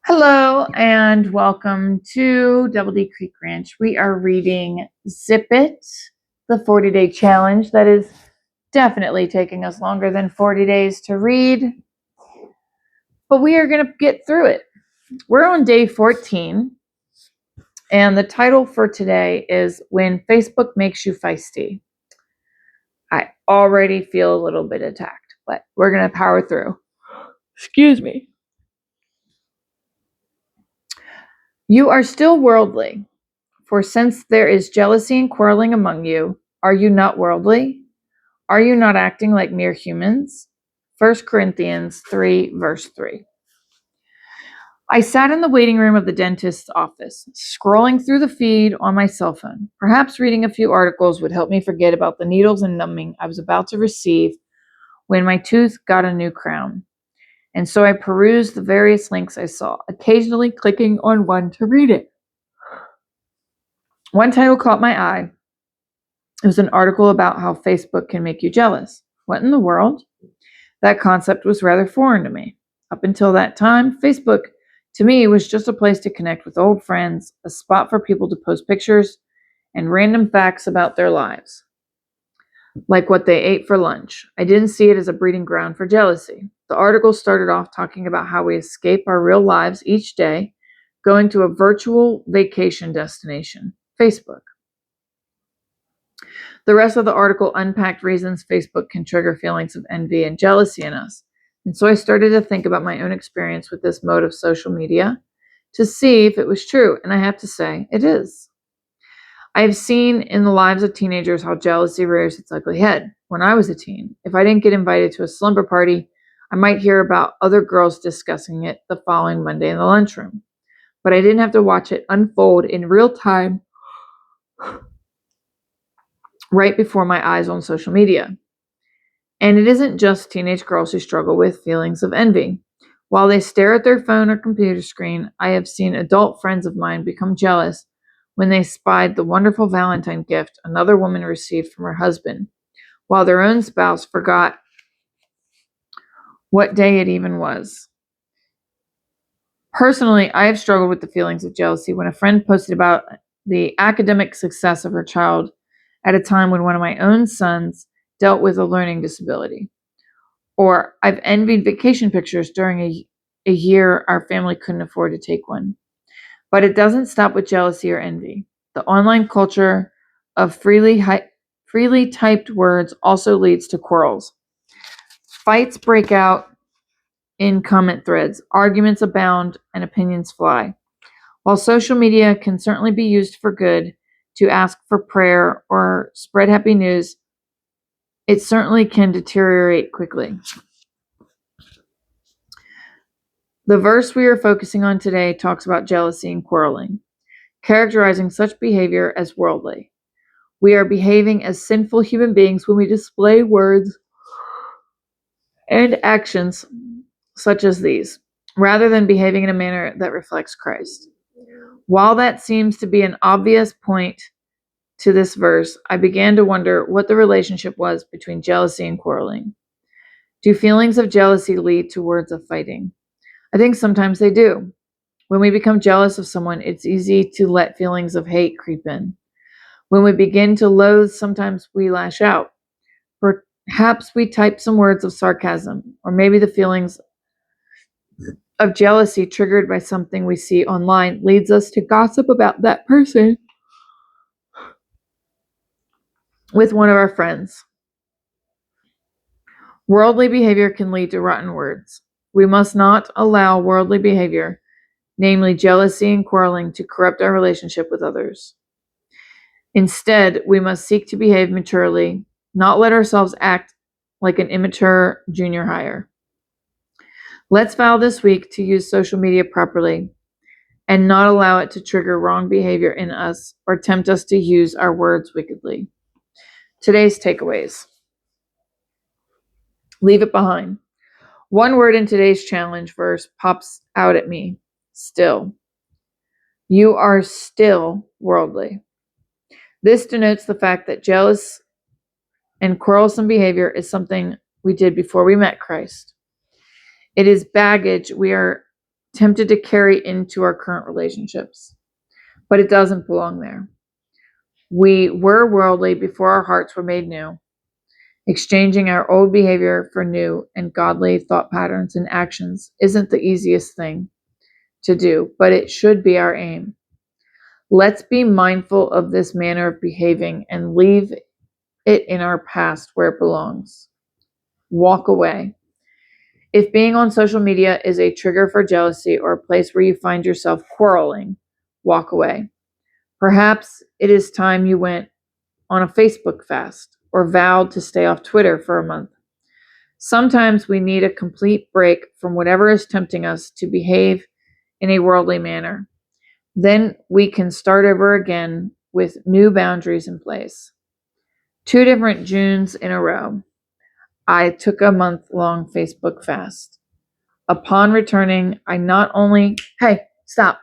Hello and welcome to Double D Creek Ranch. We are reading Zip It, the 40-day challenge that is definitely taking us longer than 40 days to read, but we are going to get through it. We're on day 14, and the title for today is When Facebook Makes You Feisty. I already feel a little bit attacked, but we're going to power through. Excuse me. You are still worldly. For since there is jealousy and quarreling among you, are you not worldly? Are you not acting like mere humans? 1 Corinthians 3, verse 3. I sat in the waiting room of the dentist's office, scrolling through the feed on my cell phone. Perhaps reading a few articles would help me forget about the needles and numbing I was about to receive when my tooth got a new crown. And so I perused the various links I saw, occasionally clicking on one to read it. One title caught my eye. It was an article about how Facebook can make you jealous. What in the world? That concept was rather foreign to me. Up until that time, Facebook, to me, was just a place to connect with old friends, a spot for people to post pictures and random facts about their lives, like what they ate for lunch. I didn't see it as a breeding ground for jealousy. The article started off talking about how we escape our real lives each day, going to a virtual vacation destination, Facebook. The rest of the article unpacked reasons Facebook can trigger feelings of envy and jealousy in us. And so I started to think about my own experience with this mode of social media to see if it was true. And I have to say, it is. I have seen in the lives of teenagers how jealousy rears its ugly head. When I was a teen, if I didn't get invited to a slumber party, I might hear about other girls discussing it the following Monday in the lunchroom. But I didn't have to watch it unfold in real time right before my eyes on social media. And it isn't just teenage girls who struggle with feelings of envy. While they stare at their phone or computer screen, I have seen adult friends of mine become jealous when they spied the wonderful Valentine gift another woman received from her husband, while their own spouse forgot what day it even was. Personally, I have struggled with the feelings of jealousy when a friend posted about the academic success of her child at a time when one of my own sons dealt with a learning disability. Or I've envied vacation pictures during a year our family couldn't afford to take one. But it doesn't stop with jealousy or envy. The online culture of freely typed words also leads to quarrels. Fights break out in comment threads, arguments abound, and opinions fly. While social media can certainly be used for good, to ask for prayer or spread happy news, it certainly can deteriorate quickly. The verse we are focusing on today talks about jealousy and quarreling, characterizing such behavior as worldly. We are behaving as sinful human beings when we display words and actions such as these, rather than behaving in a manner that reflects Christ. While that seems to be an obvious point to this verse, I began to wonder what the relationship was between jealousy and quarreling. Do feelings of jealousy lead to words of fighting? I think sometimes they do. When we become jealous of someone, it's easy to let feelings of hate creep in. When we begin to loathe, sometimes we lash out. Perhaps we type some words of sarcasm, or maybe the feelings of jealousy triggered by something we see online leads us to gossip about that person with one of our friends. Worldly behavior can lead to rotten words. We must not allow worldly behavior, namely jealousy and quarreling, to corrupt our relationship with others. Instead, we must seek to behave maturely, not let ourselves act like an immature junior hire. Let's vow this week to use social media properly and not allow it to trigger wrong behavior in us or tempt us to use our words wickedly. Today's takeaways. Leave it behind. One word in today's challenge verse pops out at me. Still. You are still worldly. This denotes the fact that jealous and quarrelsome behavior is something we did before we met Christ. It is baggage we are tempted to carry into our current relationships, but it doesn't belong there. We were worldly before our hearts were made new. Exchanging our old behavior for new and godly thought patterns and actions isn't the easiest thing to do, but it should be our aim. Let's be mindful of this manner of behaving and leave it in our past where it belongs. Walk away. If being on social media is a trigger for jealousy or a place where you find yourself quarreling, walk away. Perhaps it is time you went on a Facebook fast or vowed to stay off Twitter for a month. Sometimes we need a complete break from whatever is tempting us to behave in a worldly manner. Then we can start over again with new boundaries in place. 2 different Junes in a row, I took a month-long Facebook fast. Upon returning, I not only, hey, stop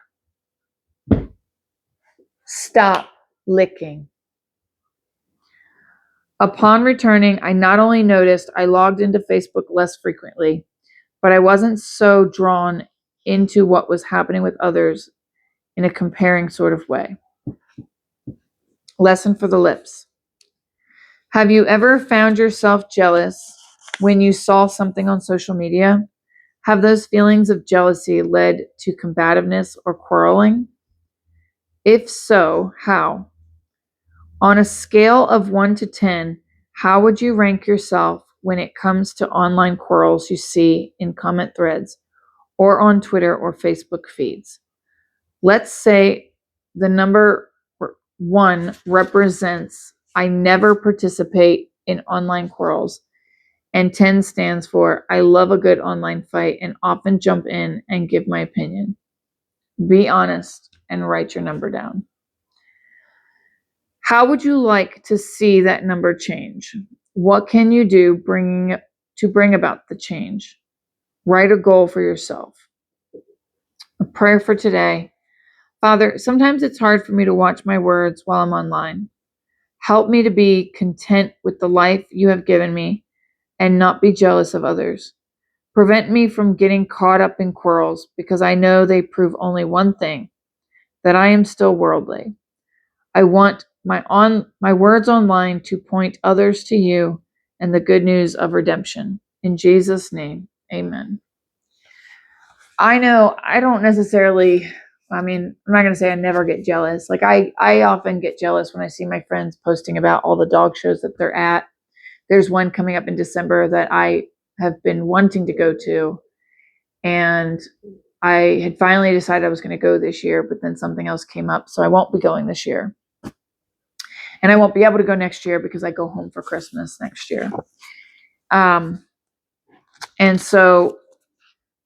licking. Upon returning, I not only noticed I logged into Facebook less frequently, but I wasn't so drawn into what was happening with others in a comparing sort of way. Lesson for the lips. Have you ever found yourself jealous when you saw something on social media? Have those feelings of jealousy led to combativeness or quarreling? If so, how? On a scale of 1 to 10, how would you rank yourself when it comes to online quarrels you see in comment threads or on Twitter or Facebook feeds? Let's say the number 1 represents I never participate in online quarrels, and 10 stands for I love a good online fight and often jump in and give my opinion. Be honest and write your number down. How would you like to see that number change? What can you do to bring about the change? Write a goal for yourself. A prayer for today. Father, sometimes it's hard for me to watch my words while I'm online. Help me to be content with the life you have given me and not be jealous of others. Prevent me from getting caught up in quarrels because I know they prove only one thing, that I am still worldly. I want my words online to point others to you and the good news of redemption. In Jesus' name, amen. I know I don't necessarily, I'm not going to say I never get jealous. Like I often get jealous when I see my friends posting about all the dog shows that they're at. There's one coming up in December that I have been wanting to go to, and I had finally decided I was going to go this year, but then something else came up, so I won't be going this year. And I won't be able to go next year because I go home for Christmas next year. And so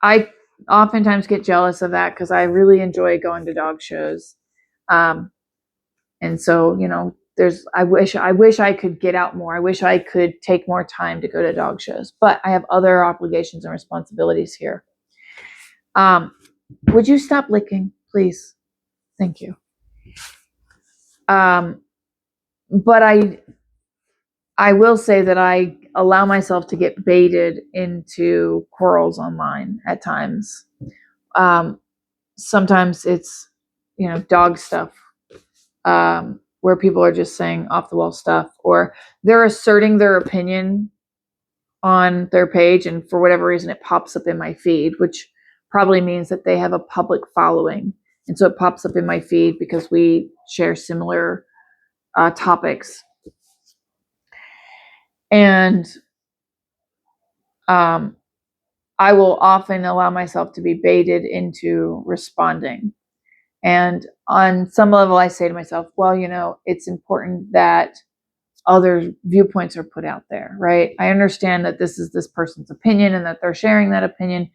I oftentimes get jealous of that because I really enjoy going to dog shows. And so, I wish I could get out more. I wish I could take more time to go to dog shows, but I have other obligations and responsibilities here. Would you stop licking, please? Thank you. But I will say that I allow myself to get baited into quarrels online at times. Sometimes it's, dog stuff, where people are just saying off the wall stuff, or they're asserting their opinion on their page, and for whatever reason it pops up in my feed, which probably means that they have a public following. And so it pops up in my feed because we share similar topics. And I will often allow myself to be baited into responding. And on some level, I say to myself, well, it's important that other viewpoints are put out there, right? I understand that this is this person's opinion and that they're sharing that opinion.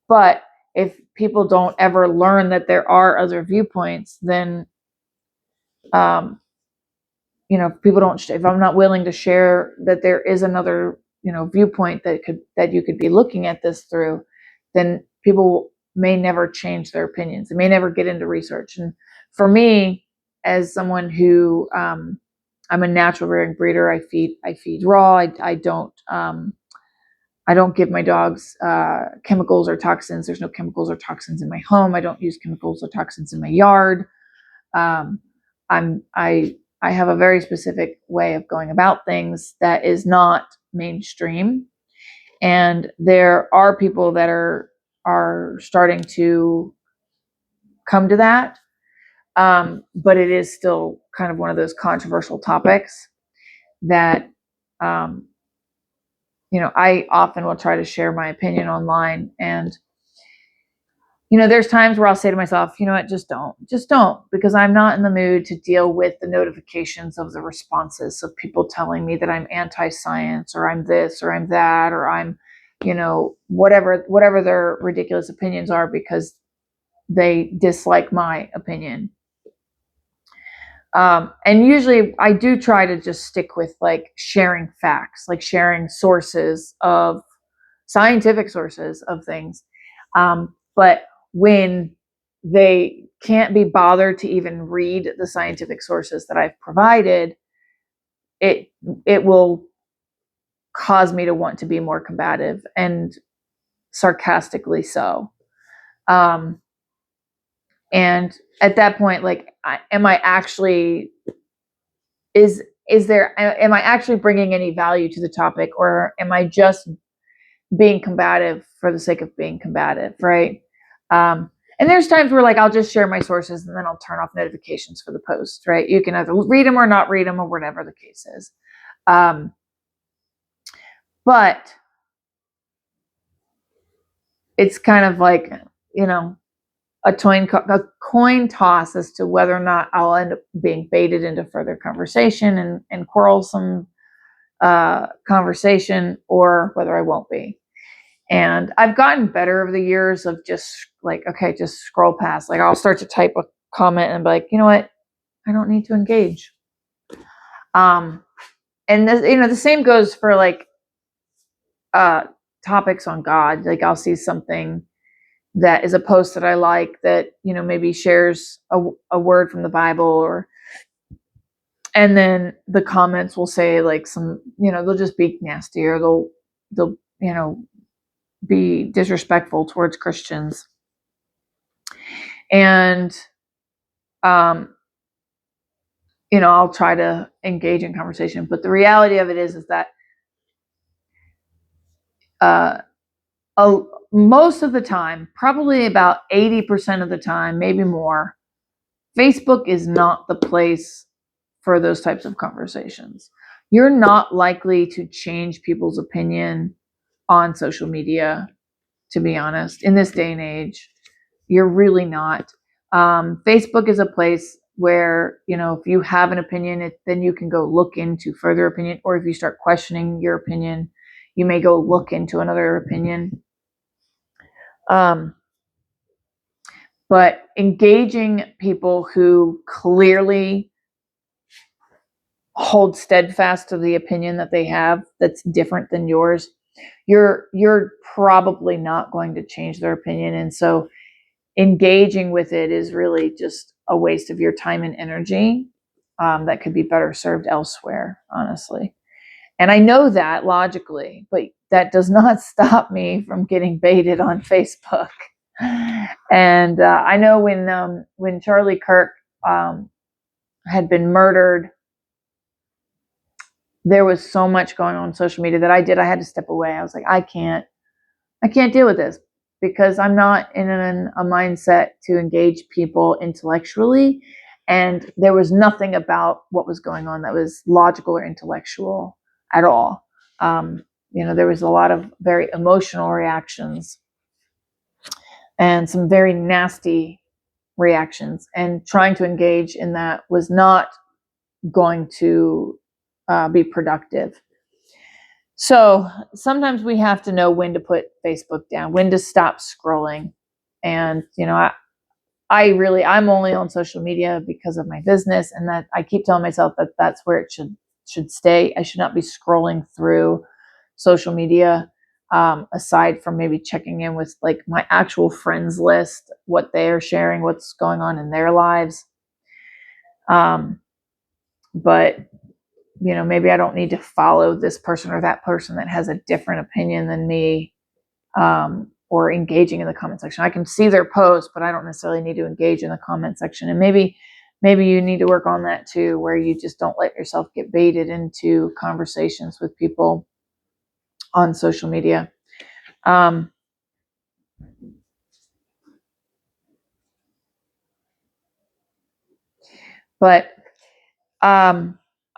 But if people don't ever learn that there are other viewpoints, then, people don't, if I'm not willing to share that there is another, viewpoint that you could be looking at this through, then people may never change their opinions. They may never get into research. And for me, as someone who, I'm a natural rearing breeder, I feed raw. I don't I don't give my dogs chemicals or toxins. There's no chemicals or toxins in my home. I don't use chemicals or toxins in my yard. Um, I have a very specific way of going about things that is not mainstream, and there are people that are starting to come to that, but it is still kind of one of those controversial topics that I often will try to share my opinion online, and there's times where I'll say to myself, you know what, just don't, because I'm not in the mood to deal with the notifications of the responses of people telling me that I'm anti-science, or I'm this, or I'm that, or I'm, whatever their ridiculous opinions are, because they dislike my opinion. And usually I do try to just stick with like sharing facts, like sharing scientific sources of things. But when they can't be bothered to even read the scientific sources that I've provided, it will cause me to want to be more combative, and sarcastically so. And at that point, like, am I actually bringing any value to the topic, or am I just being combative for the sake of being combative, right? And there's times where like I'll just share my sources and then I'll turn off notifications for the post, right? You can either read them or not read them, or whatever the case is. But it's kind of like, a coin toss as to whether or not I'll end up being baited into further conversation and quarrelsome conversation, or whether I won't be. And I've gotten better over the years of just like, okay, just scroll past. Like I'll start to type a comment and be like, you know what? I don't need to engage. And this, the same goes for like topics on God. Like I'll see something that is a post that I like that, maybe shares a word from the Bible, and then the comments will say like some, they'll just be nasty, or they'll be disrespectful towards Christians. And I'll try to engage in conversation, but the reality of it is that most of the time, probably about 80% of the time, maybe more, Facebook is not the place for those types of conversations. You're not likely to change people's opinion on social media, to be honest, in this day and age. You're really not. Facebook is a place where, if you have an opinion, then you can go look into further opinion, or if you start questioning your opinion, you may go look into another opinion. But engaging people who clearly hold steadfast to the opinion that they have that's different than yours, you're probably not going to change their opinion. And so engaging with it is really just a waste of your time and energy that could be better served elsewhere, honestly. And I know that logically, but that does not stop me from getting baited on Facebook. And I know when Charlie Kirk had been murdered, there was so much going on social media that I had to step away. I was like, I can't deal with this, because I'm not in a mindset to engage people intellectually. And there was nothing about what was going on that was logical or intellectual at all. There was a lot of very emotional reactions and some very nasty reactions, and trying to engage in that was not going to be productive. So sometimes we have to know when to put Facebook down, when to stop scrolling. And, I'm only on social media because of my business, and that I keep telling myself that that's where it should stay. I should not be scrolling through social media, aside from maybe checking in with like my actual friends list, what they are sharing, what's going on in their lives. But maybe I don't need to follow this person or that person that has a different opinion than me, or engaging in the comment section. I can see their post, but I don't necessarily need to engage in the comment section. And maybe you need to work on that too, where you just don't let yourself get baited into conversations with people on social media. But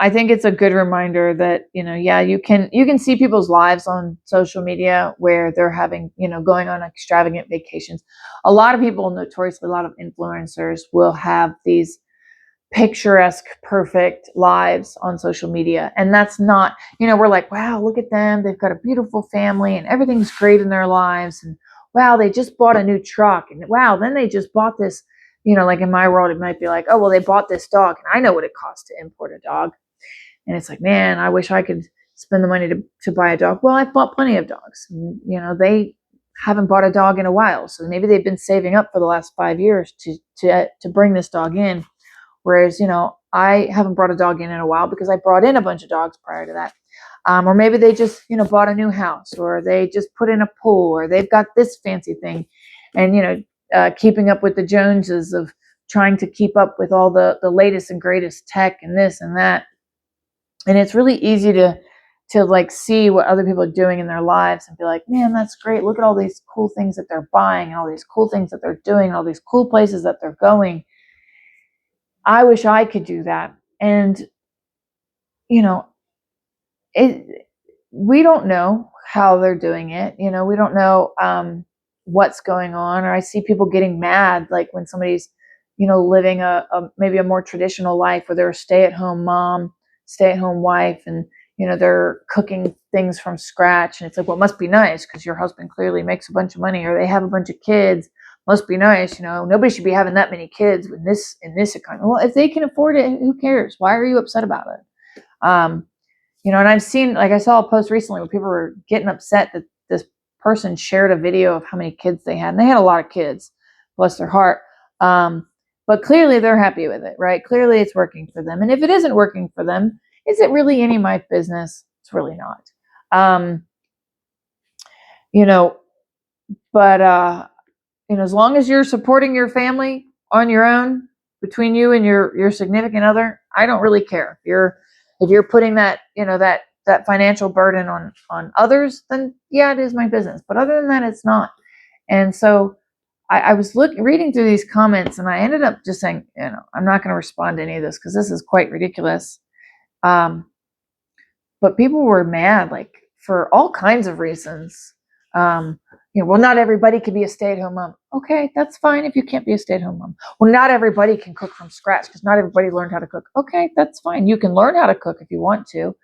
I think it's a good reminder that, you can see people's lives on social media where they're having, going on extravagant vacations. A lot of people, notoriously, a lot of influencers will have these picturesque, perfect lives on social media. And that's not, we're like, wow, look at them. They've got a beautiful family and everything's great in their lives. And wow, they just bought a new truck. And wow, then they just bought this, like in my world, it might be like, oh, well, they bought this dog. And I know what it costs to import a dog. And it's like, man, I wish I could spend the money to buy a dog. Well, I've bought plenty of dogs. They haven't bought a dog in a while. So maybe they've been saving up for the last 5 years to bring this dog in. Whereas, I haven't brought a dog in a while because I brought in a bunch of dogs prior to that. Or maybe they just, bought a new house, or they just put in a pool, or they've got this fancy thing. And, keeping up with the Joneses of trying to keep up with all the latest and greatest tech and this and that. And it's really easy to like see what other people are doing in their lives and be like, man, that's great. Look at all these cool things that they're buying, and all these cool things that they're doing, and all these cool places that they're going. I wish I could do that. And, we don't know how they're doing it. We don't know what's going on. Or I see people getting mad, like when somebody's, living maybe a more traditional life where they're a stay-at-home mom, stay-at-home wife, and, they're cooking things from scratch. And it's like, well, it must be nice because your husband clearly makes a bunch of money, or they have a bunch of kids. Must be nice. Nobody should be having that many kids in this economy. Well, if they can afford it, who cares? Why are you upset about it? And I've seen, like, I saw a post recently where people were getting upset that this person shared a video of how many kids they had. And they had a lot of kids, bless their heart. But clearly they're happy with it, right? Clearly it's working for them. And if it isn't working for them, is it really any of my business? It's really not. But as long as you're supporting your family on your own, between you and your significant other, I don't really care. If you're putting that, that financial burden on others, then yeah, it is my business. But other than that, it's not. And so I was reading through these comments, and I ended up just saying, I'm not going to respond to any of this because this is quite ridiculous. But people were mad, like, for all kinds of reasons. Well, not everybody can be a stay-at-home mom. Okay, that's fine if you can't be a stay-at-home mom. Well, not everybody can cook from scratch because not everybody learned how to cook. Okay, that's fine. You can learn how to cook if you want to,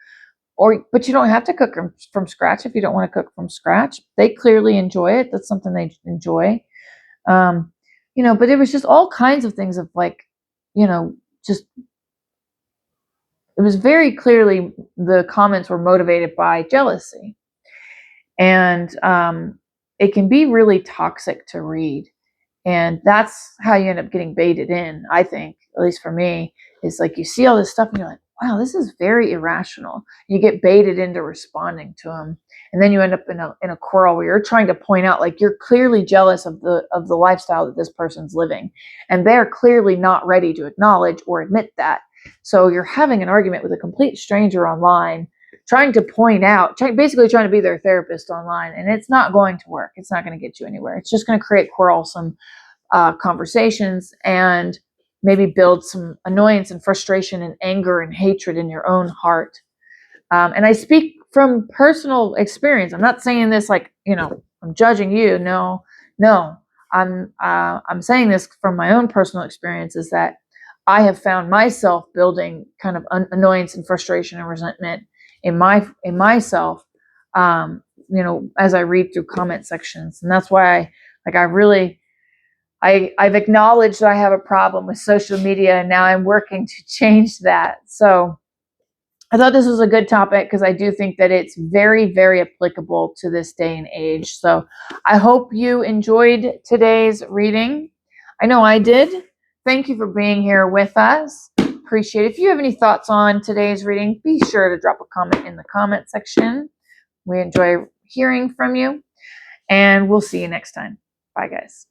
but you don't have to cook from scratch if you don't want to cook from scratch. They clearly enjoy it. That's something they enjoy. But it was just all kinds of things of, like, just, it was very clearly the comments were motivated by jealousy. And it can be really toxic to read. And that's how you end up getting baited in, I think, at least for me. Is like, you see all this stuff and you're like, wow, this is very irrational. You get baited into responding to them. And then you end up in a quarrel where you're trying to point out, like, you're clearly jealous of the lifestyle that this person's living. And they're clearly not ready to acknowledge or admit that. So you're having an argument with a complete stranger online, trying to point out, basically trying to be their therapist online, and it's not going to work. It's not going to get you anywhere. It's just going to create quarrelsome conversations and maybe build some annoyance and frustration and anger and hatred in your own heart. And I speak from personal experience. I'm not saying this like, I'm judging you. No. I'm saying this from my own personal experiences, that I have found myself building kind of annoyance and frustration and resentment in myself, as I read through comment sections. And that's why I've acknowledged that I have a problem with social media, and now I'm working to change that. So I thought this was a good topic because I do think that it's very, very applicable to this day and age. So I hope you enjoyed today's reading. I know I did. Thank you for being here with us. appreciate it. If you have any thoughts on today's reading, be sure to drop a comment in the comment section. We enjoy hearing from you, and we'll see you next time. Bye, guys.